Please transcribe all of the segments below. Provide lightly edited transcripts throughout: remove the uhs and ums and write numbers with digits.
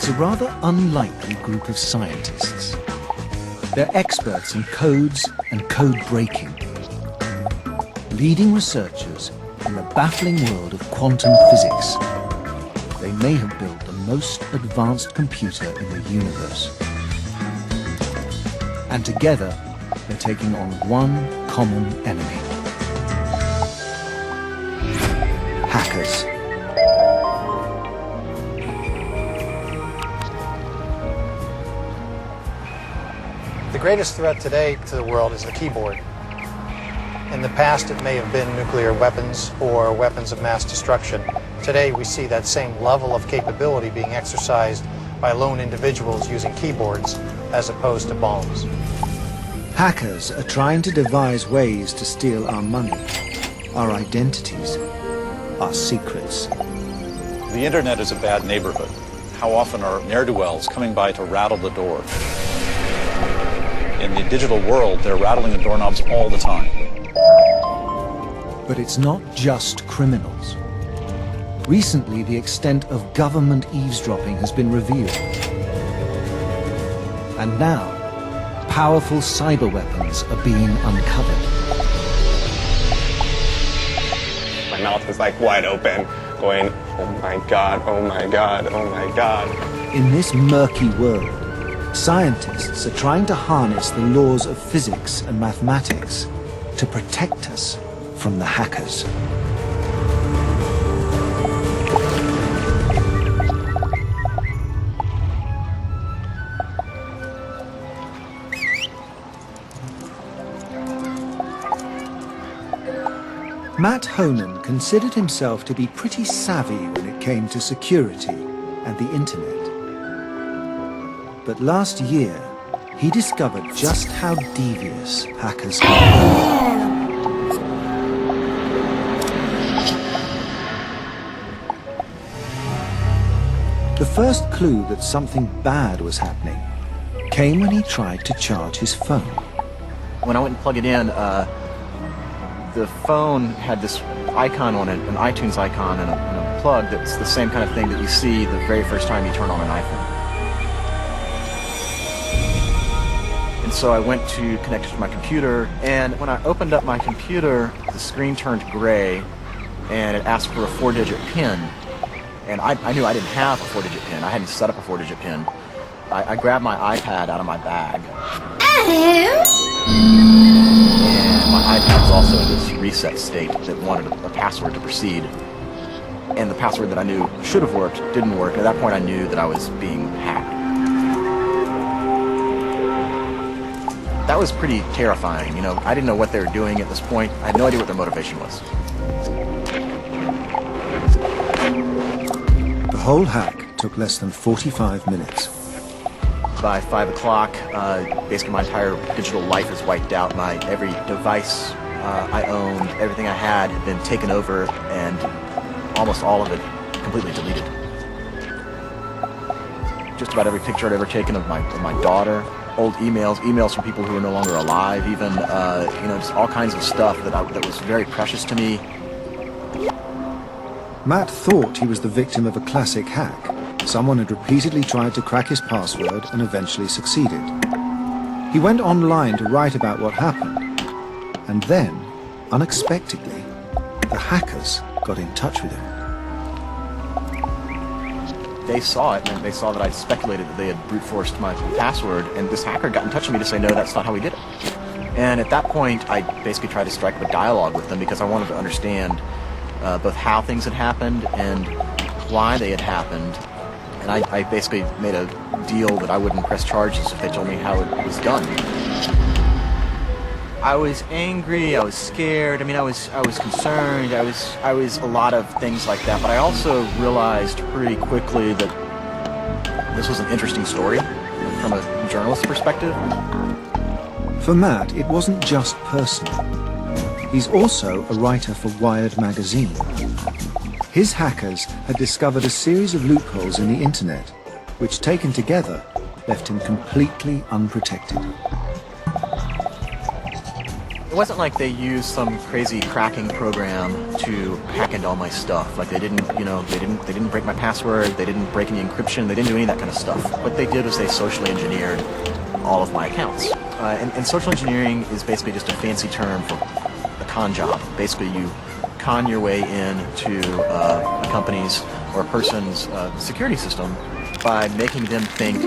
It's a rather unlikely group of scientists. They're experts in codes and code breaking, leading researchers in the baffling world of quantum physics. They may have built the most advanced computer in the universe. And together, they're taking on one common enemy. Hackers. The greatest threat today to the world is the keyboard. In the past, it may have been nuclear weapons or weapons of mass destruction. Today, we see that same level of capability being exercised by lone individuals using keyboards as opposed to bombs. Hackers are trying to devise ways to steal our money, our identities, our secrets. The internet is a bad neighborhood. How often are ne'er-do-wells coming by to rattle the door? In the digital world, they're rattling the doorknobs all the time. But it's not just criminals. Recently, the extent of government eavesdropping has been revealed. And now, powerful cyber weapons are being uncovered. My mouth was like wide open, going, oh my God, oh my God, oh my God. In this murky world, scientists are trying to harness the laws of physics and mathematics to protect us from the hackers. Matt Honan considered himself to be pretty savvy when it came to security and the internet. But last year, he discovered just how devious hackers can be. The first clue that something bad was happening came when he tried to charge his phone. When I went and plugged it in, the phone had this icon on it, an iTunes icon, and a plug that's the same kind of thing that you see the very first time you turn on an iPhone. And so I went to connect it to my computer, and when I opened up my computer, the screen turned gray, and it asked for a 4-digit PIN. And I knew I didn't have a 4-digit PIN. I hadn't set up a 4-digit PIN. I grabbed my iPad out of my bag. And my iPad was also in this reset state that wanted a password to proceed. And the password that I knew should have worked didn't work. At that point, I knew that I was being hacked. That was pretty terrifying. You know, I didn't know what they were doing at this point. I had no idea what their motivation was. The whole hack took less than 45 minutes. By 5 o'clock, basically my entire digital life is wiped out. Every device I owned, everything I had been taken over, and almost all of it completely deleted. Just about every picture I'd ever taken of my daughter, old emails from people who are no longer alive, even just all kinds of stuff that was very precious to me. Matt thought he was the victim of a classic hack. Someone had repeatedly tried to crack his password and eventually succeeded. He went online to write about what happened. And then, unexpectedly, the hackers got in touch with him. They saw it, and they saw that I'd speculated that they had brute forced my password, and this hacker got in touch with me to say, no, that's not how we did it. And at that point, I basically tried to strike up a dialogue with them because I wanted to understand both how things had happened and why they had happened. And I basically made a deal that I wouldn't press charges if they told me how it was done. I was angry, I was scared, I was concerned, I was a lot of things like that, but I also realized pretty quickly that this was an interesting story from a journalist's perspective. For Matt, it wasn't just personal. He's also a writer for Wired magazine. His hackers had discovered a series of loopholes in the internet, which taken together left him completely unprotected. It wasn't like they used some crazy cracking program to hack into all my stuff. Like they didn't break my password, they didn't break any encryption, they didn't do any of that kind of stuff. What they did was they socially engineered all of my accounts. And social engineering is basically just a fancy term for a con job. Basically, you con your way into a company's or a person's security system by making them think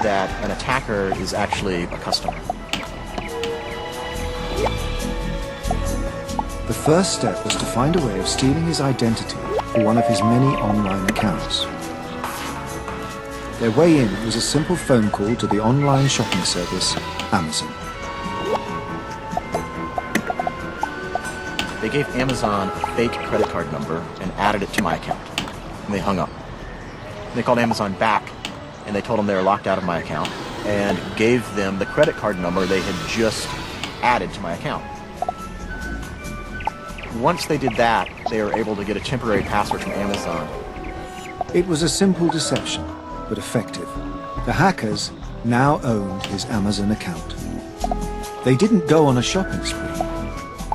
that an attacker is actually a customer. The first step was to find a way of stealing his identity for one of his many online accounts. Their way in was a simple phone call to the online shopping service, Amazon. They gave Amazon a fake credit card number and added it to my account. And they hung up. They called Amazon back and they told them they were locked out of my account and gave them the credit card number they had just added to my account. Once they did that, they were able to get a temporary password from Amazon. It was a simple deception, but effective. The hackers now owned his Amazon account. They didn't go on a shopping spree.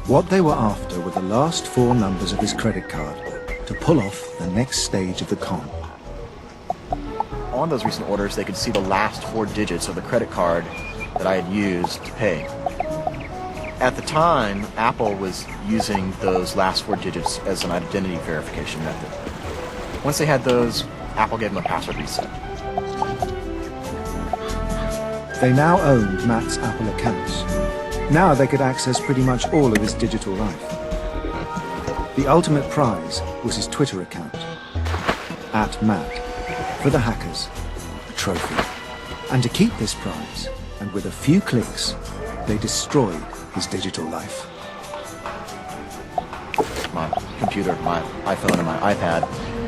What they were after were the last 4 numbers of his credit card to pull off the next stage of the con. On those recent orders, they could see the last 4 digits of the credit card that I had used to pay. At the time, Apple was using those last 4 digits as an identity verification method. Once they had those, Apple gave them a password reset. They now owned Matt's Apple accounts. Now they could access pretty much all of his digital life. The ultimate prize was his Twitter account, @Matt. For the hackers, a trophy. And to keep this prize, and with a few clicks, they destroyed his digital life. My computer, my iPhone, and my iPad,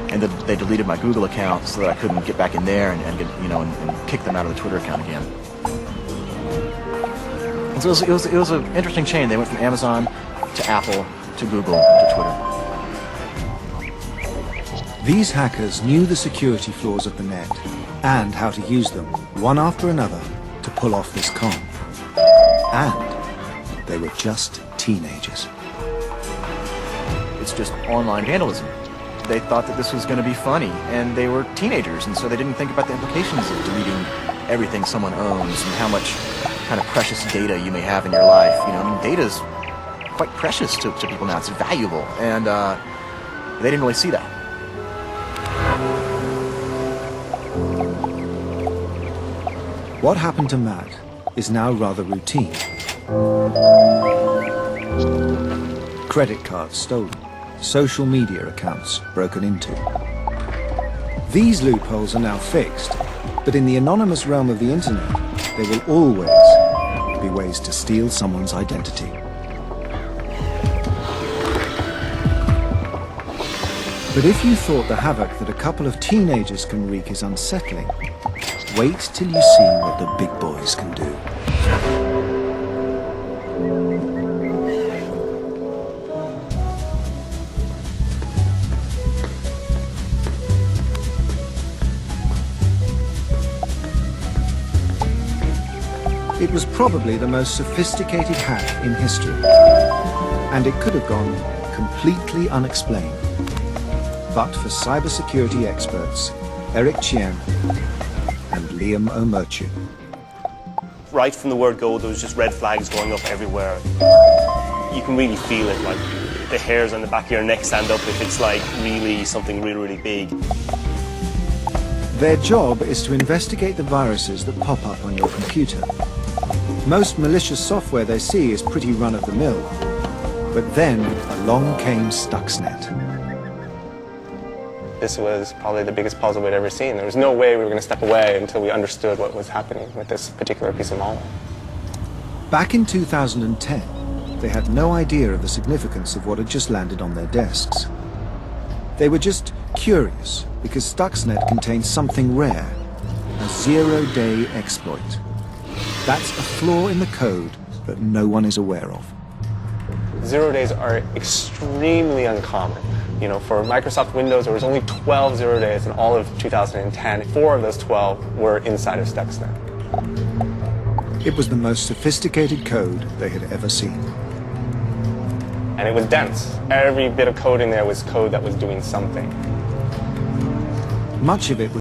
and they deleted my Google account so that I couldn't get back in there and get, and kick them out of the Twitter account again. And so it was an interesting chain. They went from Amazon to Apple to Google to Twitter. These hackers knew the security flaws of the net and how to use them, one after another, to pull off this con. And they were just teenagers. It's just online vandalism. They thought that this was going to be funny, and they were teenagers, and so they didn't think about the implications of deleting everything someone owns and how much kind of precious data you may have in your life. Data is quite precious to people now. It's valuable, and they didn't really see that. What happened to Matt is now rather routine. Credit cards stolen, social media accounts broken into. These loopholes are now fixed, but in the anonymous realm of the internet, there will always be ways to steal someone's identity. But if you thought the havoc that a couple of teenagers can wreak is unsettling, wait till you see what the big boys can do. It was probably the most sophisticated hack in history, and it could have gone completely unexplained. But for cybersecurity experts Eric Chien and Liam O'Murchu. Right from the word go, there was just red flags going up everywhere. You can really feel it, like the hairs on the back of your neck stand up if it's like really something really, really big. Their job is to investigate the viruses that pop up on your computer. Most malicious software they see is pretty run-of-the-mill. But then along came Stuxnet. This was probably the biggest puzzle we'd ever seen. There was no way we were going to step away until we understood what was happening with this particular piece of malware. Back in 2010, they had no idea of the significance of what had just landed on their desks. They were just curious because Stuxnet contained something rare, a zero-day exploit. That's a flaw in the code that no one is aware of. 0 days are extremely uncommon. For Microsoft Windows, there was only 12 0 days in all of 2010. 4 of those 12 were inside of Stuxnet. It was the most sophisticated code they had ever seen. And it was dense. Every bit of code in there was code that was doing something. Much of it was